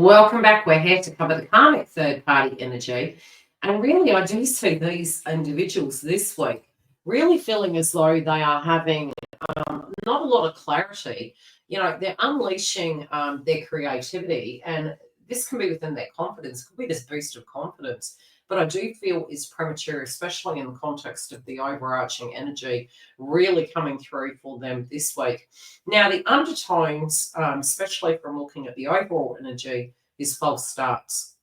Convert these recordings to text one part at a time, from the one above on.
Welcome back. We're here to cover the karmic third party energy. And really, I do see these individuals this week really feeling as though they are having not a lot of clarity. They're unleashing their creativity, and this can be within their confidence, could be this boost of confidence. But I do feel is premature, especially in the context of the overarching energy really coming through for them this week. Now, the undertones, especially from looking at the overall energy, is false starts.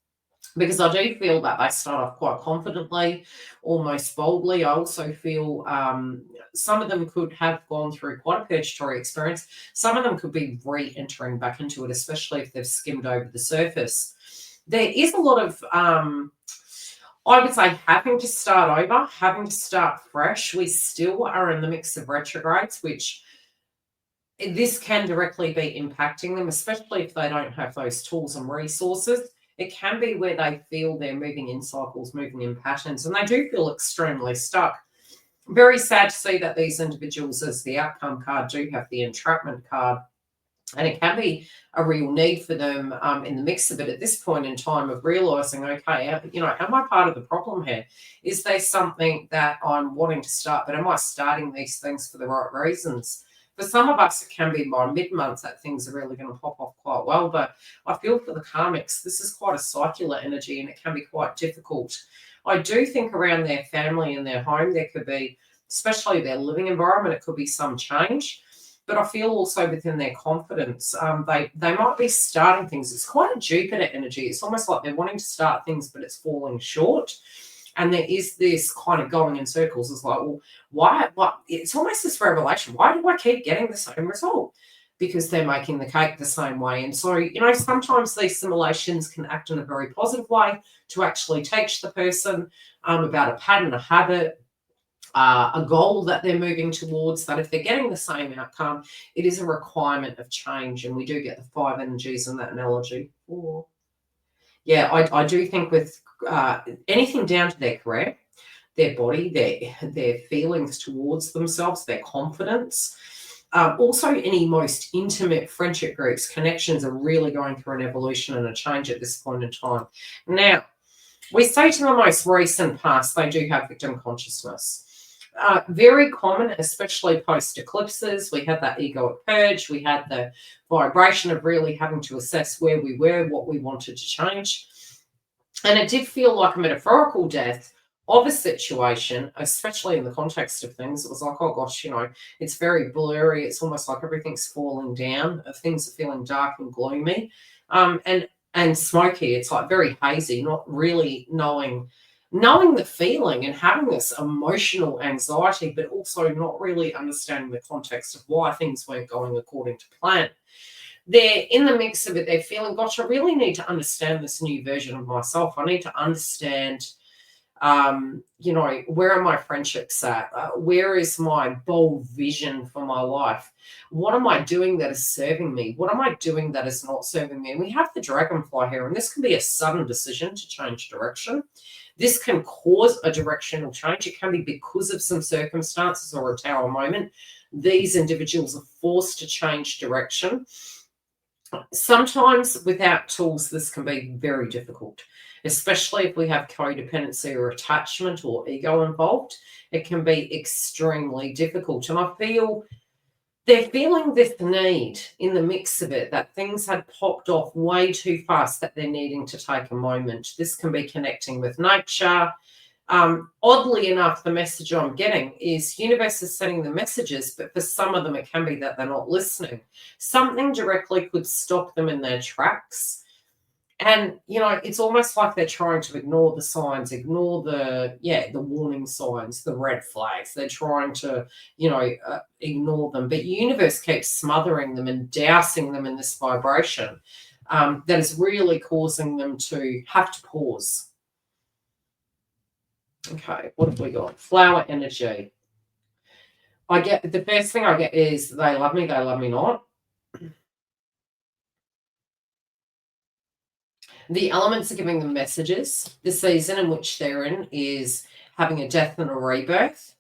Because I do feel that they start off quite confidently, almost boldly. I also feel some of them could have gone through quite a purgatory experience. Some of them could be re-entering back into it, especially if they've skimmed over the surface. There is a lot of I would say having to start over, having to start fresh. We still are in the mix of retrogrades, which this can directly be impacting them, especially if they don't have those tools and resources. It can be where they feel they're moving in cycles, moving in patterns, and they do feel extremely stuck. Very sad to see that these individuals, as the outcome card, do have the entrapment card. And it can be a real need for them in the mix of it at this point in time of realizing, okay, am I part of the problem here? Is there something that I'm wanting to start, but am I starting these things for the right reasons? For some of us, it can be by mid-month that things are really going to pop off quite well. But I feel for the karmics, this is quite a circular energy and it can be quite difficult. I do think around their family and their home, there could be, especially their living environment, it could be some change. But I feel also within their confidence, they might be starting things. It's quite a Jupiter energy. It's almost like they're wanting to start things, but it's falling short. And there is this kind of going in circles. It's like, well, why? What? It's almost this revelation. Why do I keep getting the same result? Because they're making the cake the same way. And so, sometimes these simulations can act in a very positive way to actually teach the person about a pattern, a habit, a goal that they're moving towards, that if they're getting the same outcome, it is a requirement of change. And we do get the 5 energies in that analogy. Ooh. Yeah, I do think with anything down to their career, their body, their feelings towards themselves, their confidence, also any most intimate friendship groups, connections are really going through an evolution and a change at this point in time. Now, we say to the most recent past, they do have victim consciousness. Very common, especially post eclipses. We had that egoic purge. We had the vibration of really having to assess where we were, what we wanted to change. And it did feel like a metaphorical death of a situation, especially in the context of things. It was like, oh gosh, it's very blurry. It's almost like everything's falling down. Things are feeling dark and gloomy. And smoky. It's like very hazy, not really knowing the feeling and having this emotional anxiety, but also not really understanding the context of why things weren't going according to plan. They're in the mix of it. They're feeling, gosh, I really need to understand this new version of myself. I need to understand, where are my friendships at? Where is my bold vision for my life? What am I doing that is serving me? What am I doing that is not serving me? And we have the dragonfly here, and this can be a sudden decision to change direction. This can cause a directional change. It can be because of some circumstances or a tower moment. These individuals are forced to change direction. Sometimes without tools, this can be very difficult, especially if we have codependency or attachment or ego involved. It can be extremely difficult. And I feel they're feeling this need in the mix of it, that things had popped off way too fast, that they're needing to take a moment. This can be connecting with nature. Oddly enough, the message I'm getting is universe is sending the messages, but for some of them, it can be that they're not listening. Something directly could stop them in their tracks. And, it's almost like they're trying to ignore the signs, ignore the warning signs, the red flags. They're trying to, ignore them. But universe keeps smothering them and dousing them in this vibration that is really causing them to have to pause. Okay, what have we got? Flower energy. The first thing I get is they love me not. The elements are giving them messages. The season in which they're in is having a death and a rebirth.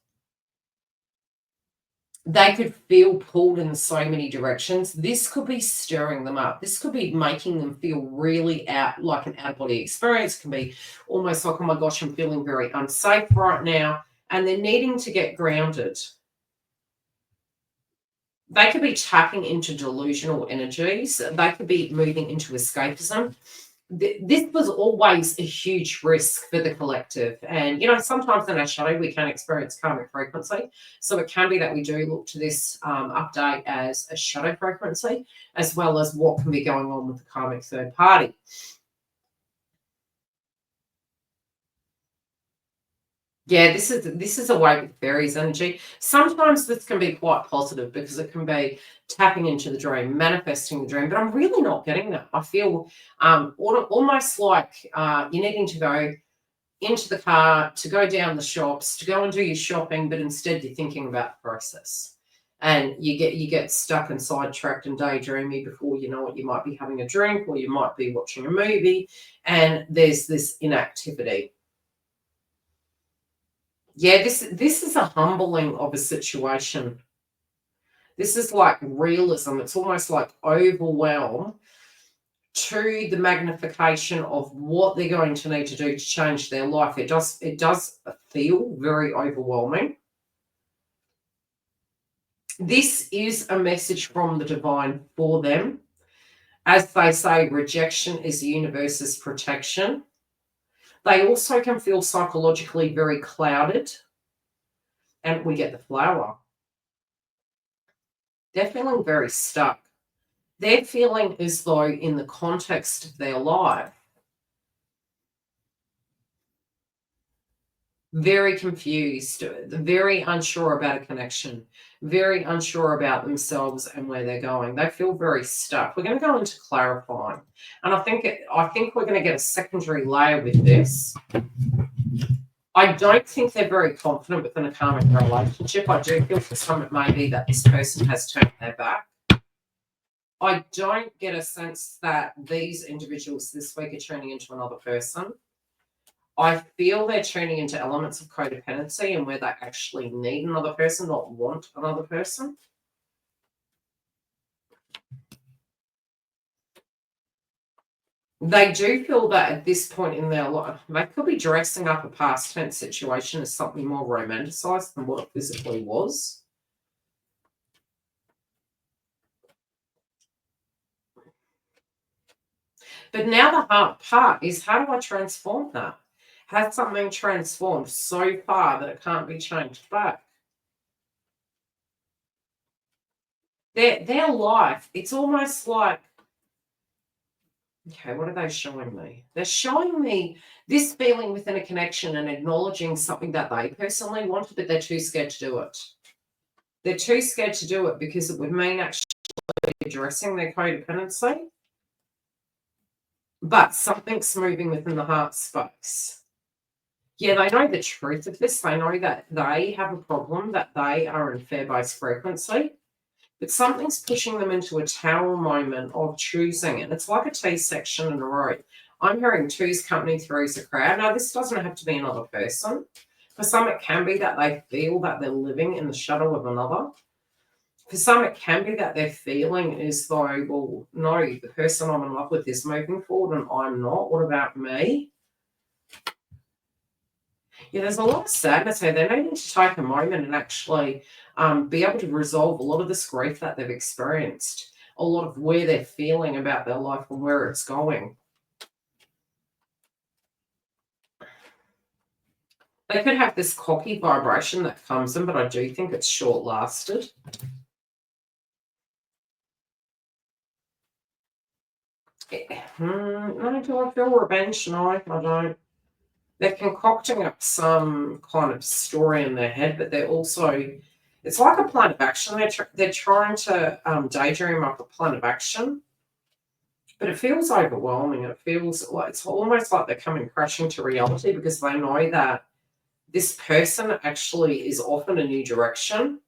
They could feel pulled in so many directions. This could be stirring them up. This could be making them feel really like an out-of-body experience. It can be almost like, oh my gosh, I'm feeling very unsafe right now. And they're needing to get grounded. They could be tapping into delusional energies. They could be moving into escapism. This was always a huge risk for the collective. And, sometimes in our shadow, we can experience karmic frequency. So it can be that we do look to this update as a shadow frequency, as well as what can be going on with the karmic third party. Yeah, this is a way with fairies energy. Sometimes this can be quite positive because it can be tapping into the dream, manifesting the dream. But I'm really not getting that. I feel almost like you're needing to go into the car, to go down the shops, to go and do your shopping, but instead you're thinking about the process. And you get stuck and sidetracked and daydreamy before you know it. You might be having a drink or you might be watching a movie, and there's this inactivity. Yeah, this is a humbling of a situation. This is like realism. It's almost like overwhelm to the magnification of what they're going to need to do to change their life. It does feel very overwhelming. This is a message from the divine for them. As they say, rejection is the universe's protection. They also can feel psychologically very clouded. And we get the flower. They're feeling very stuck. They're feeling as though in the context of their life, very confused, very unsure about a connection, very unsure about themselves and where they're going. They feel very stuck. We're going to go into clarifying. And I think we're going to get a secondary layer with this. I don't think they're very confident within a karmic relationship. I do feel for some it may be that this person has turned their back. I don't get a sense that these individuals this week are turning into another person. I feel they're turning into elements of codependency and where they actually need another person, not want another person. They do feel that at this point in their life, they could be dressing up a past tense situation as something more romanticized than what it physically was. But now the hard part is, how do I transform that? Has something transformed so far that it can't be changed back? Their life, it's almost like, okay, what are they showing me? They're showing me this feeling within a connection and acknowledging something that they personally wanted, but they're too scared to do it. They're too scared to do it because it would mean actually addressing their codependency. But something's moving within the heart space. Yeah, they know the truth of this. They know that they have a problem, that they are in fear-based frequency. But something's pushing them into a tower moment of choosing. And it's like a T section in a row. I'm hearing twos, company, threes, a crowd. Now, this doesn't have to be another person. For some, it can be that they feel that they're living in the shadow of another. For some, it can be that they're feeling as though, well, no, the person I'm in love with is moving forward and I'm not. What about me? Yeah, there's a lot of sadness here. They're needing to take a moment and actually be able to resolve a lot of this grief that they've experienced, a lot of where they're feeling about their life and where it's going. They could have this cocky vibration that comes in, but I do think it's short-lasted. No, do I feel revenge? No, I don't. They're concocting up some kind of story in their head, but they're also, it's like a plan of action. They're trying to daydream up a plan of action, but it feels overwhelming. It feels like it's almost like they're coming crashing to reality because they know that this person actually is off in a new direction.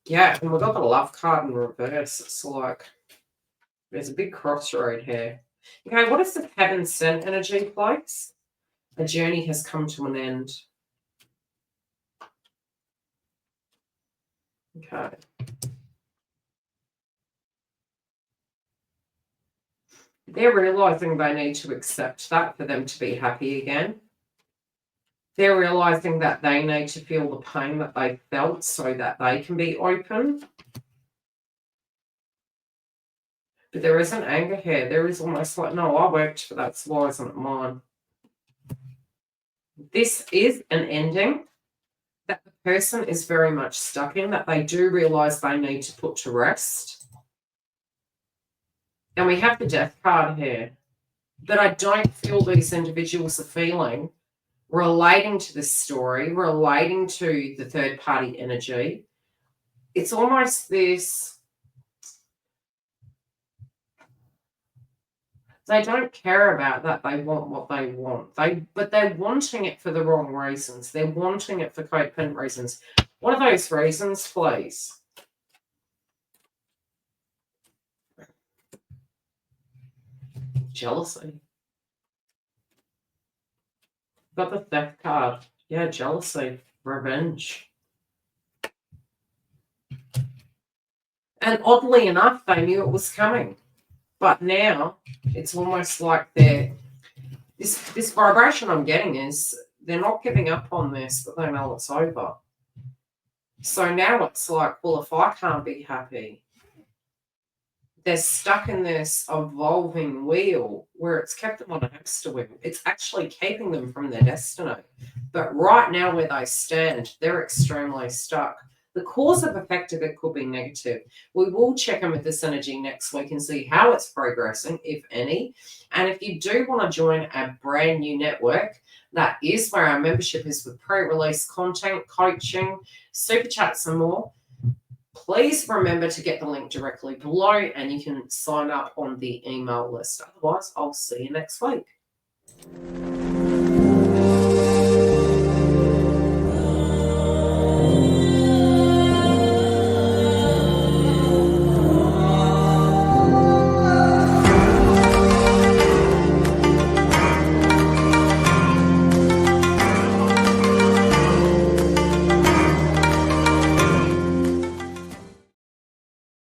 Yeah, and we've got the love card in reverse. It's like there's a big crossroad here. Okay, what is the heaven sent energy place? A journey has come to an end. Okay. They're realizing they need to accept that for them to be happy again. They're realizing that they need to feel the pain that they felt so that they can be open. But there isn't anger here. There is almost like, no, I worked for that, so why isn't it mine? This is an ending that the person is very much stuck in, that they do realize they need to put to rest. And we have the Death card here. But I don't feel these individuals are feeling relating to this story, relating to the third party energy. It's almost this, they don't care about that. They want what they want. But they're wanting it for the wrong reasons. They're wanting it for codependent reasons. What are those reasons, please? Jealousy. Got the Theft card. Yeah, jealousy, revenge. And oddly enough, they knew it was coming. But now it's almost like this vibration I'm getting is they're not giving up on this, but they know it's over. So now it's like, well, if I can't be happy, they're stuck in this evolving wheel where it's kept them on a hamster wheel. It's actually keeping them from their destiny. But right now where they stand, they're extremely stuck. The cause of effect of it could be negative. We will check in with this energy next week and see how it's progressing, if any. And if you do want to join a brand new network, that is where our membership is with pre-release content, coaching, super chats and more. Please remember to get the link directly below and you can sign up on the email list. Otherwise, I'll see you next week.